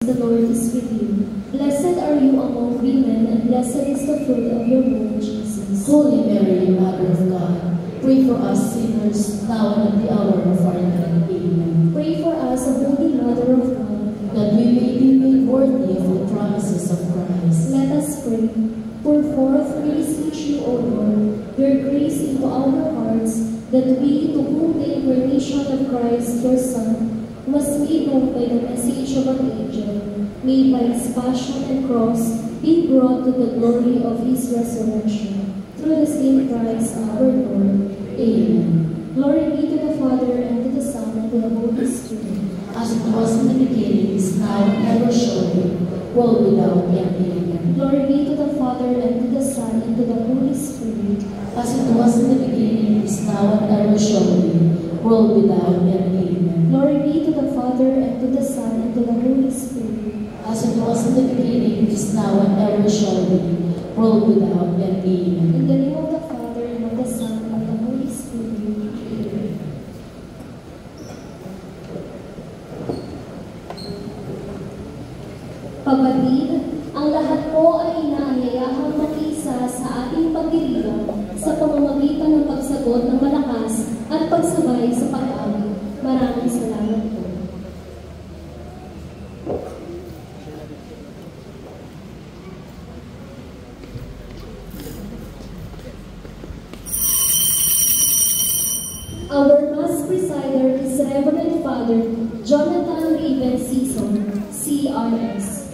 The Lord is with you. Blessed are you among women, and blessed is the fruit of your womb, Jesus. Holy Mary, Mother of God, pray for us sinners, now and at the hour of our death. Amen. Pray for us, O Holy Mother of God, that we may be made worthy of the promises of Christ. Let us pray. Pour forth, we beseech you, O Lord, your grace into our hearts, that we, to whom the incarnation of Christ, your Son, was made known by the message of an angel, may by his passion and cross be brought to the glory of his resurrection. Through the same Christ our Lord. Amen. Glory be to the Father, and to the Son, and to the Holy Spirit. As it was in the beginning, is now, and ever shall be, world without end. Amen. Glory be to the Father, and to the Son, and to the Holy Spirit. As it was in the beginning, is now, and ever shall be, world without end. Amen. Glory be to the Father, and to the Son, and to the Holy Spirit. As it was in the beginning, is now, and ever shall be, world without end. Amen. In the name of the Father, and of the Son, and of the Holy Spirit. Amen. Kapatid, ang lahat po ay inaanyayahang makiisa sa ating pagdiriwang sa pamamagitan ng pagsagot ng malakas at pagsabay sa pag-aawit. Maraming salamat po. Our Mass Presider is Reverend Father Jonathan Raven Season, CRS.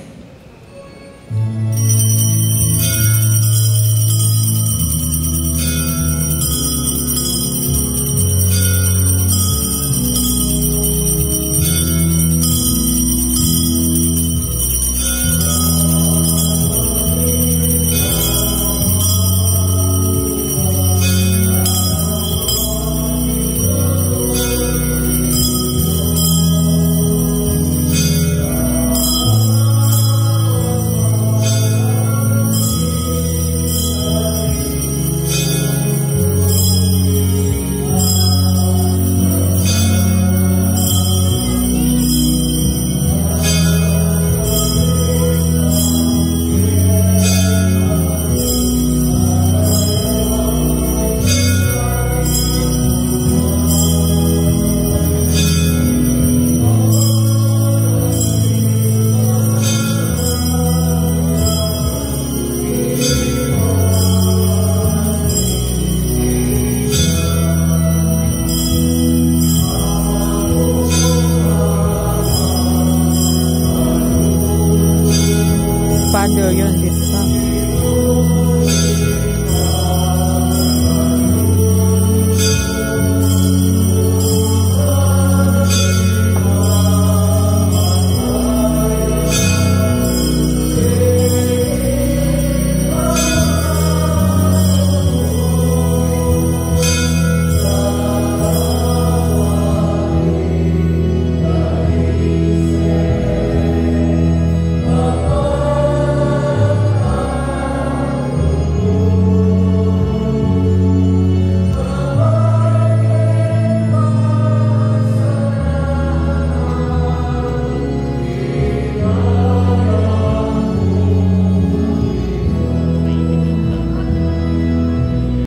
Father yun, this